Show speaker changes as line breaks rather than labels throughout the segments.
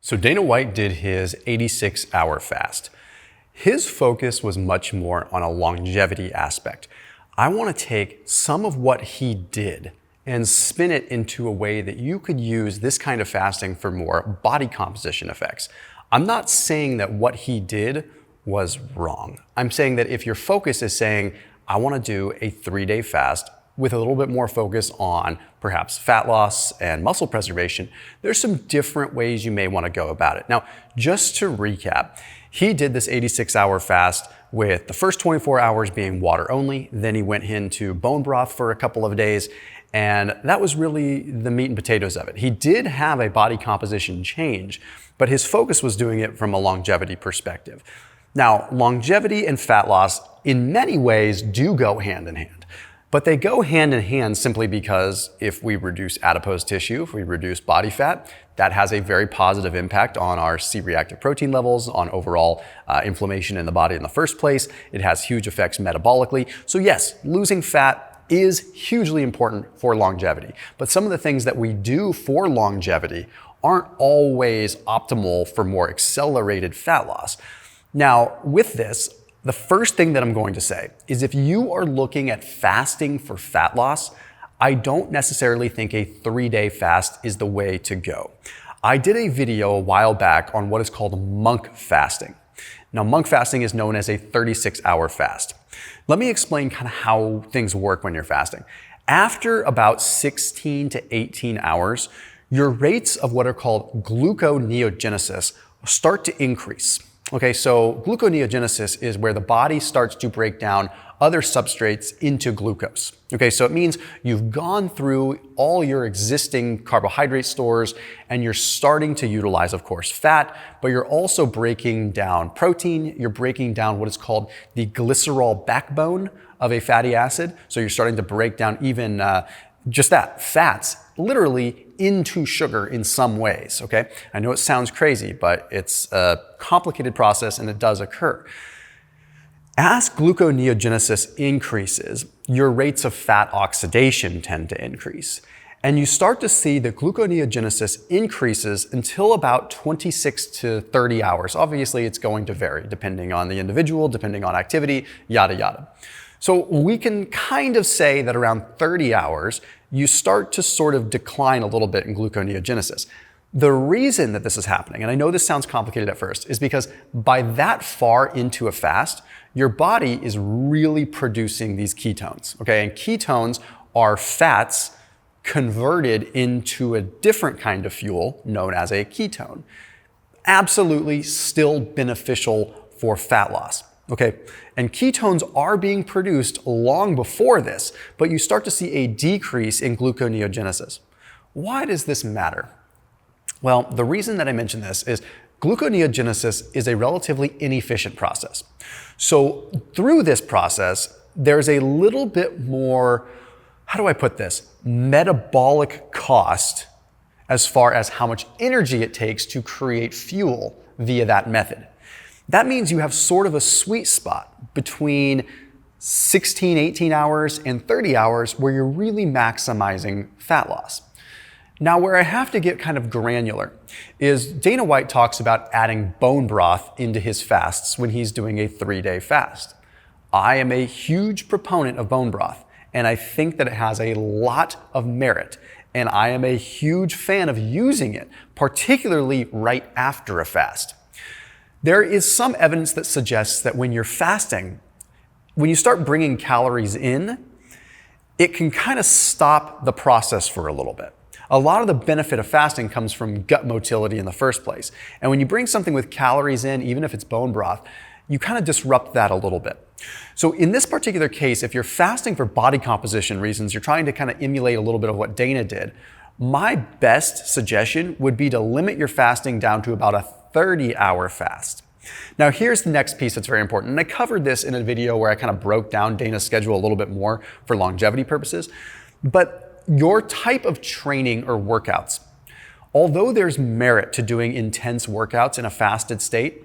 So Dana White did his 86-hour fast. His focus was much more on a longevity aspect. I want to take some of what he did and spin it into a way that you could use this kind of fasting for more body composition effects. I'm not saying that what he did was wrong. I'm saying that if your focus is saying, I want to do a 3-day fast with a little bit more focus on perhaps fat loss and muscle preservation, there's some different ways you may want to go about it. Now, just to recap, he did this 86-hour fast with the first 24 hours being water only. Then he went into bone broth for a couple of days, and that was really the meat and potatoes of it. He did have a body composition change, but his focus was doing it from a longevity perspective. Now, longevity and fat loss in many ways do go hand in hand. But they go hand in hand simply because if we reduce adipose tissue, if we reduce body fat, that has a very positive impact on our C-reactive protein levels, on overall inflammation in the body in the first place. It has huge effects metabolically. So yes, losing fat is hugely important for longevity. But some of the things that we do for longevity aren't always optimal for more accelerated fat loss. Now, with this, the first thing that I'm going to say is if you are looking at fasting for fat loss, I don't necessarily think a 3-day fast is the way to go. I did a video a while back on what is called monk fasting. Now, monk fasting is known as a 36-hour fast. Let me explain kind of how things work when you're fasting. After about 16 to 18 hours, your rates of what are called gluconeogenesis start to increase. Okay, so gluconeogenesis is where the body starts to break down other substrates into glucose. Okay, so it means you've gone through all your existing carbohydrate stores and you're starting to utilize, of course, fat, but you're also breaking down protein. You're breaking down what is called the glycerol backbone of a fatty acid. So you're starting to break down even just that, fats, literally into sugar in some ways, okay? I know it sounds crazy, but it's a complicated process and it does occur. As gluconeogenesis increases, your rates of fat oxidation tend to increase. And you start to see that gluconeogenesis increases until about 26 to 30 hours. Obviously, it's going to vary depending on the individual, depending on activity, yada, yada. So we can kind of say that around 30 hours, you start to sort of decline a little bit in gluconeogenesis. The reason that this is happening, and I know this sounds complicated at first, is because by that far into a fast, your body is really producing these ketones, okay? And ketones are fats converted into a different kind of fuel known as a ketone. Absolutely still beneficial for fat loss. Okay, and ketones are being produced long before this, but you start to see a decrease in gluconeogenesis. Why does this matter? Well, the reason that I mention this is gluconeogenesis is a relatively inefficient process. So through this process, there's a little bit more, how do I put this, metabolic cost as far as how much energy it takes to create fuel via that method. That means you have sort of a sweet spot between 16, 18 hours and 30 hours where you're really maximizing fat loss. Now, where I have to get kind of granular is Dana White talks about adding bone broth into his fasts when he's doing a 3-day fast. I am a huge proponent of bone broth, and I think that it has a lot of merit, and I am a huge fan of using it, particularly right after a fast. There is some evidence that suggests that when you're fasting, when you start bringing calories in, it can kind of stop the process for a little bit. A lot of the benefit of fasting comes from gut motility in the first place. And when you bring something with calories in, even if it's bone broth, you kind of disrupt that a little bit. So in this particular case, if you're fasting for body composition reasons, you're trying to kind of emulate a little bit of what Dana did, my best suggestion would be to limit your fasting down to about a 30-hour fast. Now here's the next piece that's very important, and I covered this in a video where I kind of broke down Dana's schedule a little bit more for longevity purposes, but your type of training or workouts, although there's merit to doing intense workouts in a fasted state,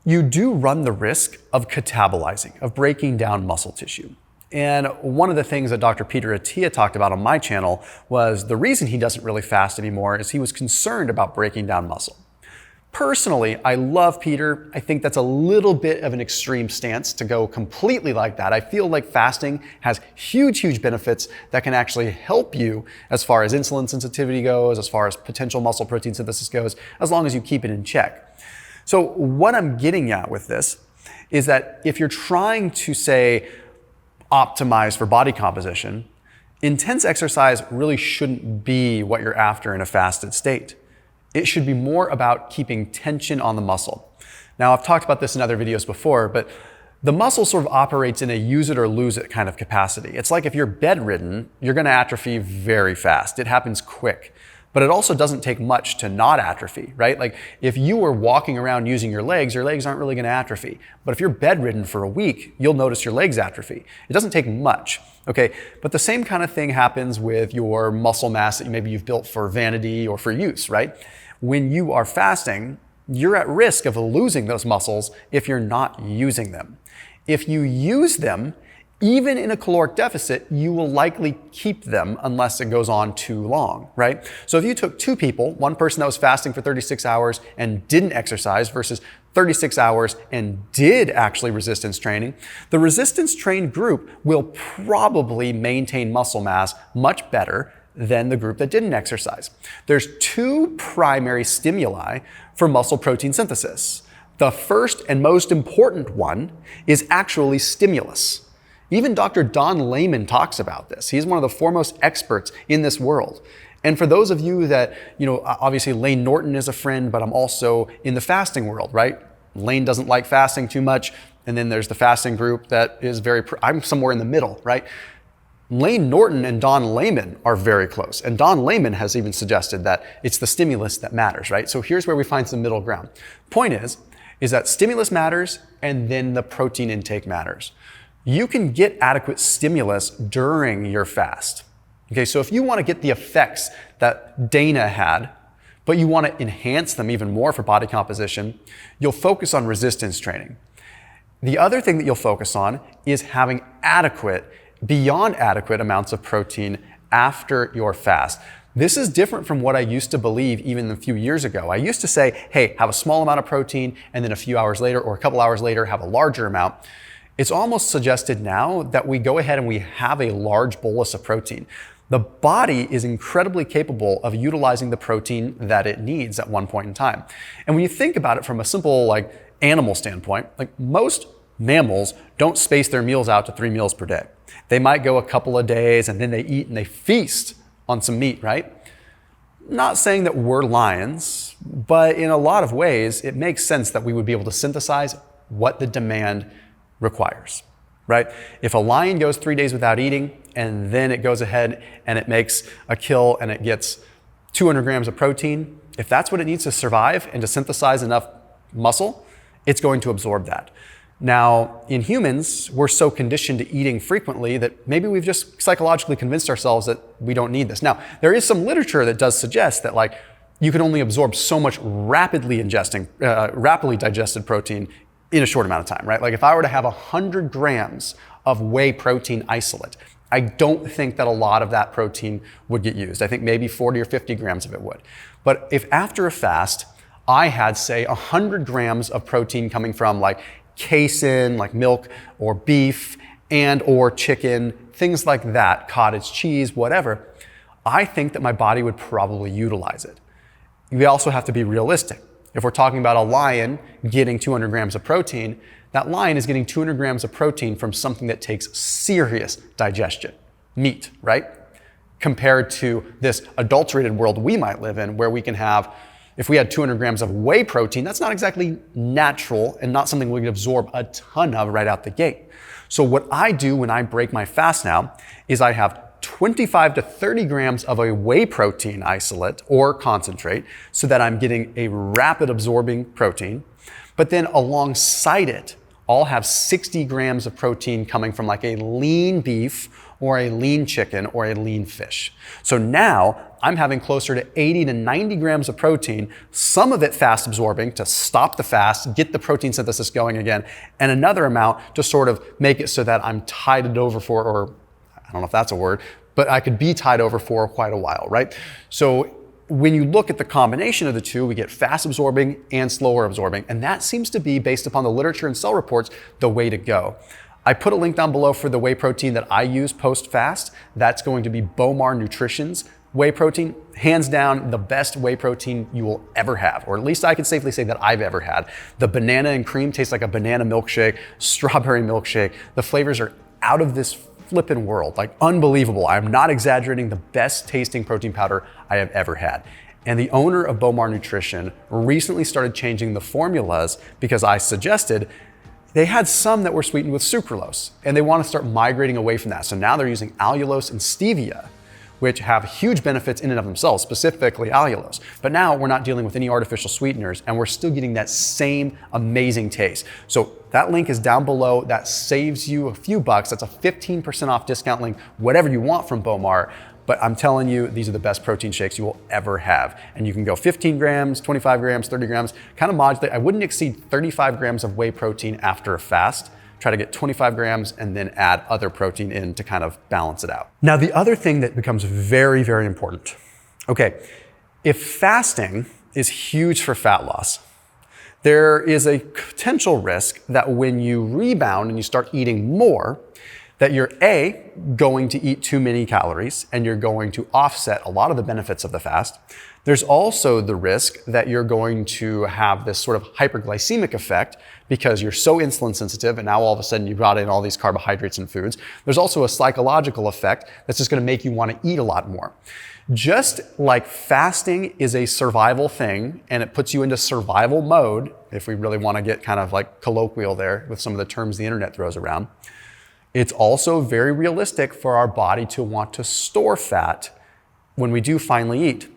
you do run the risk of catabolizing, of breaking down muscle tissue. And one of the things that Dr. Peter Attia talked about on my channel was the reason he doesn't really fast anymore is he was concerned about breaking down muscle. Personally, I love Peter. I think that's a little bit of an extreme stance to go completely like that. I feel like fasting has huge benefits that can actually help you as far as insulin sensitivity goes, as far as potential muscle protein synthesis goes, as long as you keep it in check. So what I'm getting at with this is that if you're trying to, say, optimize for body composition, intense exercise really shouldn't be what you're after in a fasted state. It should be more about keeping tension on the muscle. Now, I've talked about this in other videos before, but the muscle sort of operates in a use it or lose it kind of capacity. It's like if you're bedridden, you're going to atrophy very fast. It happens quick. But it also doesn't take much to not atrophy, right? Like if you were walking around using your legs aren't really going to atrophy. But if you're bedridden for a week, you'll notice your legs atrophy. It doesn't take much, okay? But the same kind of thing happens with your muscle mass that maybe you've built for vanity or for use, right? When you are fasting, you're at risk of losing those muscles if you're not using them. If you use them, even in a caloric deficit, you will likely keep them unless it goes on too long, right? So if you took two people, one person that was fasting for 36 hours and didn't exercise versus 36 hours and did actually resistance training, the resistance trained group will probably maintain muscle mass much better than the group that didn't exercise. There's two primary stimuli for muscle protein synthesis. The first and most important one is actually stimulus. Even Dr. Don Layman talks about this. He's one of the foremost experts in this world. And for those of you that, obviously Layne Norton is a friend, but I'm also in the fasting world, right? Layne doesn't like fasting too much. And then there's the fasting group that is I'm somewhere in the middle, right? Layne Norton and Don Layman are very close. And Don Layman has even suggested that it's the stimulus that matters, right? So here's where we find some middle ground. Point is that stimulus matters and then the protein intake matters. You can get adequate stimulus during your fast. Okay, so if you want to get the effects that Dana had, but you want to enhance them even more for body composition, you'll focus on resistance training. The other thing that you'll focus on is having beyond adequate amounts of protein after your fast. This is different from what I used to believe even a few years ago. I used to say, hey, have a small amount of protein and then a few hours later or a couple hours later have a larger amount. It's almost suggested now that we go ahead and we have a large bolus of protein. The body is incredibly capable of utilizing the protein that it needs at one point in time. And when you think about it from a simple animal standpoint, most mammals don't space their meals out to 3 meals per day. They might go a couple of days and then they eat and they feast on some meat, right? Not saying that we're lions, but in a lot of ways, it makes sense that we would be able to synthesize what the demand requires, right? If a lion goes 3 days without eating and then it goes ahead and it makes a kill and it gets 200 grams of protein, if that's what it needs to survive and to synthesize enough muscle, it's going to absorb that. Now, in humans, we're so conditioned to eating frequently that maybe we've just psychologically convinced ourselves that we don't need this. Now, there is some literature that does suggest that you can only absorb so much rapidly digested protein in a short amount of time, right? If I were to have 100 grams of whey protein isolate, I don't think that a lot of that protein would get used. I think maybe 40 or 50 grams of it would. But if after a fast, I had, say, 100 grams of protein coming from casein, like milk or beef and or chicken, things like that, cottage cheese, whatever, I think that my body would probably utilize it. We also have to be realistic. If we're talking about a lion getting 200 grams of protein, that lion is getting 200 grams of protein from something that takes serious digestion, meat, right? Compared to this adulterated world we might live in where we can have, if we had 200 grams of whey protein, that's not exactly natural and not something we can absorb a ton of right out the gate. So what I do when I break my fast now is I have 25 to 30 grams of a whey protein isolate or concentrate so that I'm getting a rapid absorbing protein. But then alongside it, I'll have 60 grams of protein coming from a lean beef or a lean chicken or a lean fish. So now I'm having closer to 80 to 90 grams of protein, some of it fast absorbing to stop the fast, get the protein synthesis going again, and another amount to sort of make it so that I'm tided over or I don't know if that's a word, but I could be tied over for quite a while, right? So when you look at the combination of the two, we get fast absorbing and slower absorbing. And that seems to be, based upon the literature and cell reports, the way to go. I put a link down below for the whey protein that I use post-fast. That's going to be Bowmar Nutrition's whey protein. Hands down, the best whey protein you will ever have, or at least I can safely say that I've ever had. The banana and cream tastes like a banana milkshake, strawberry milkshake. The flavors are out of this flippin' world, like unbelievable. I'm not exaggerating, the best tasting protein powder I have ever had. And the owner of Bowmar Nutrition recently started changing the formulas because I suggested they had some that were sweetened with sucralose, and they want to start migrating away from that. So now they're using allulose and stevia, which have huge benefits in and of themselves, specifically allulose. But now we're not dealing with any artificial sweeteners, and we're still getting that same amazing taste. So that link is down below. That saves you a few bucks. That's a 15% off discount link, whatever you want from Bowmar. But I'm telling you, these are the best protein shakes you will ever have. And you can go 15 grams, 25 grams, 30 grams, kind of modulate. I wouldn't exceed 35 grams of whey protein after a fast. Try to get 25 grams and then add other protein in to kind of balance it out. Now, the other thing that becomes very, very important. Okay, if fasting is huge for fat loss, there is a potential risk that when you rebound and you start eating more, that you're A, going to eat too many calories and you're going to offset a lot of the benefits of the fast. There's also the risk that you're going to have this sort of hyperglycemic effect because you're so insulin sensitive and now all of a sudden you brought in all these carbohydrates and foods. There's also a psychological effect that's just going to make you want to eat a lot more. Just like fasting is a survival thing and it puts you into survival mode, if we really want to get kind of like colloquial there with some of the terms the internet throws around, it's also very realistic for our body to want to store fat when we do finally eat.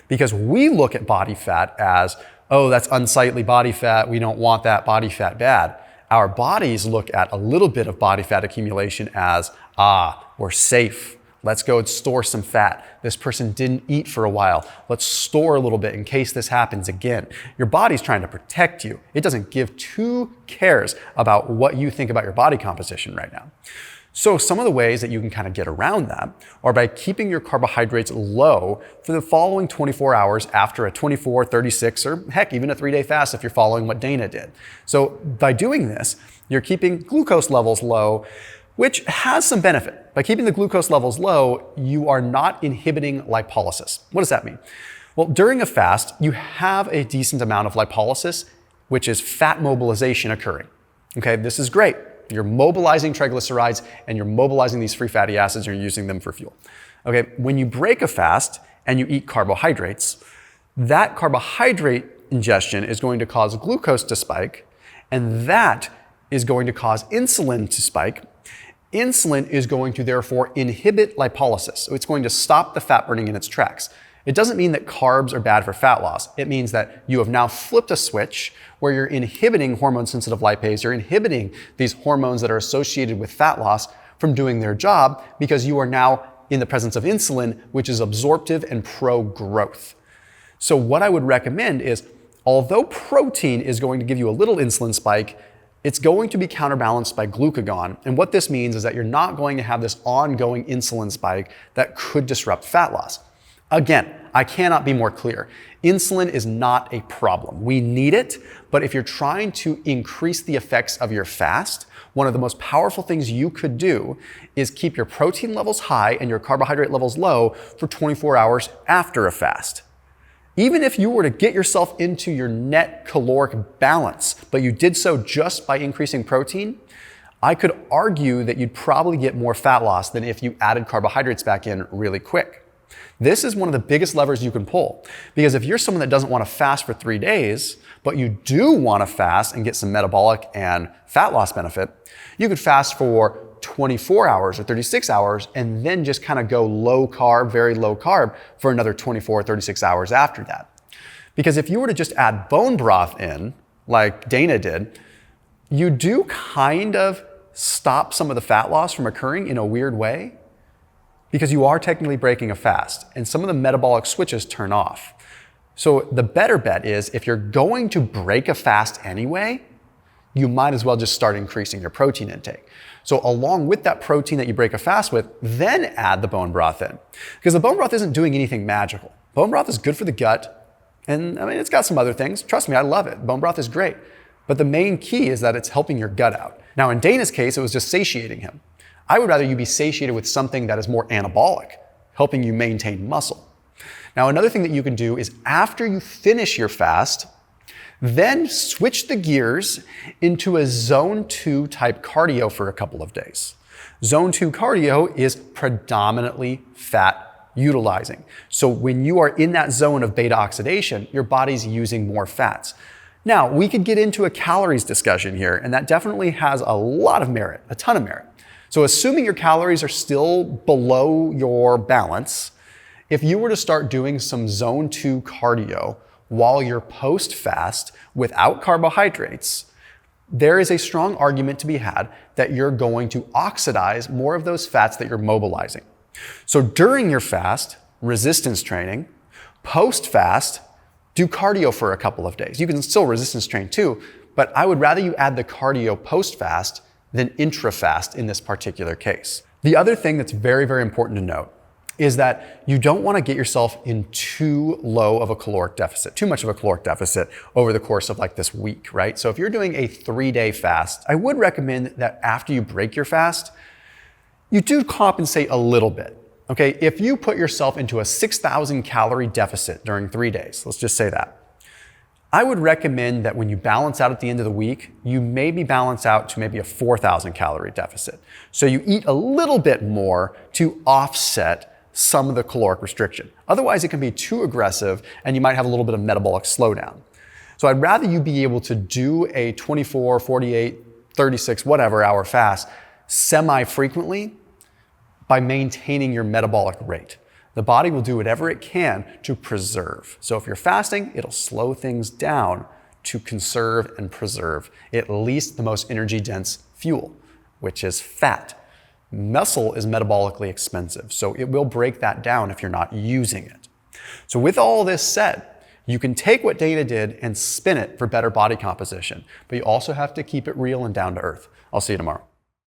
Because we look at body fat as, oh, that's unsightly body fat. We don't want that body fat bad. Our bodies look at a little bit of body fat accumulation as, we're safe. Let's go and store some fat. This person didn't eat for a while. Let's store a little bit in case this happens again. Your body's trying to protect you. It doesn't give two cares about what you think about your body composition right now. So some of the ways that you can kind of get around that are by keeping your carbohydrates low for the following 24 hours after a 24, 36, or heck, even a 3-day fast if you're following what Dana did. So by doing this, you're keeping glucose levels low, which has some benefit. By keeping the glucose levels low, you are not inhibiting lipolysis. What does that mean? Well, during a fast, you have a decent amount of lipolysis, which is fat mobilization occurring. Okay, this is great. You're mobilizing triglycerides and you're mobilizing these free fatty acids and you're using them for fuel. Okay, when you break a fast and you eat carbohydrates, that carbohydrate ingestion is going to cause glucose to spike, and that is going to cause insulin to spike. Insulin is going to therefore inhibit lipolysis. So it's going to stop the fat burning in its tracks. It doesn't mean that carbs are bad for fat loss. It means that you have now flipped a switch where you're inhibiting hormone-sensitive lipase. You're inhibiting these hormones that are associated with fat loss from doing their job because you are now in the presence of insulin, which is absorptive and pro-growth. So what I would recommend is, although protein is going to give you a little insulin spike, it's going to be counterbalanced by glucagon. And what this means is that you're not going to have this ongoing insulin spike that could disrupt fat loss. Again, I cannot be more clear. Insulin is not a problem. We need it, but if you're trying to increase the effects of your fast, one of the most powerful things you could do is keep your protein levels high and your carbohydrate levels low for 24 hours after a fast. Even if you were to get yourself into your net caloric balance, but you did so just by increasing protein, I could argue that you'd probably get more fat loss than if you added carbohydrates back in really quick. This is one of the biggest levers you can pull, because if you're someone that doesn't want to fast for 3 days, but you do want to fast and get some metabolic and fat loss benefit, you could fast for 24 hours or 36 hours and then just kind of go low carb, very low carb for another 24 or 36 hours after that. Because if you were to just add bone broth in, like Dana did, you do kind of stop some of the fat loss from occurring in a weird way, because you are technically breaking a fast and some of the metabolic switches turn off. So the better bet is, if you're going to break a fast anyway, you might as well just start increasing your protein intake. So along with that protein that you break a fast with, then add the bone broth in. Because the bone broth isn't doing anything magical. Bone broth is good for the gut, and I mean, it's got some other things. Trust me, I love it. Bone broth is great. But the main key is that it's helping your gut out. Now, in Dana's case, it was just satiating him. I would rather you be satiated with something that is more anabolic, helping you maintain muscle. Now, another thing that you can do is after you finish your fast, then switch the gears into a zone 2 type cardio for a couple of days. Zone 2 cardio is predominantly fat utilizing. So when you are in that zone of beta oxidation, your body's using more fats. Now, we could get into a calories discussion here, and that definitely has a lot of merit, a ton of merit. So assuming your calories are still below your balance, if you were to start doing some zone 2 cardio while you're post-fast without carbohydrates, there is a strong argument to be had that you're going to oxidize more of those fats that you're mobilizing. So during your fast, resistance training. Post-fast, do cardio for a couple of days. You can still resistance train too, but I would rather you add the cardio post-fast than intra-fast in this particular case. The other thing that's very, very important to note is that you don't want to get yourself in too low of a caloric deficit, too much of a caloric deficit over the course of like this week, right? So if you're doing a 3-day fast, I would recommend that after you break your fast, you do compensate a little bit, okay? If you put yourself into a 6,000 calorie deficit during 3 days, let's just say that, I would recommend that when you balance out at the end of the week, you maybe balance out to maybe a 4,000 calorie deficit. So you eat a little bit more to offset some of the caloric restriction. Otherwise, it can be too aggressive and you might have a little bit of metabolic slowdown. So I'd rather you be able to do a 24, 48, 36, whatever hour fast semi-frequently by maintaining your metabolic rate. The body will do whatever it can to preserve. So if you're fasting, it'll slow things down to conserve and preserve at least the most energy-dense fuel, which is fat. Muscle is metabolically expensive, so it will break that down if you're not using it. So with all this said, you can take what Dana did and spin it for better body composition, but you also have to keep it real and down to earth. I'll see you tomorrow.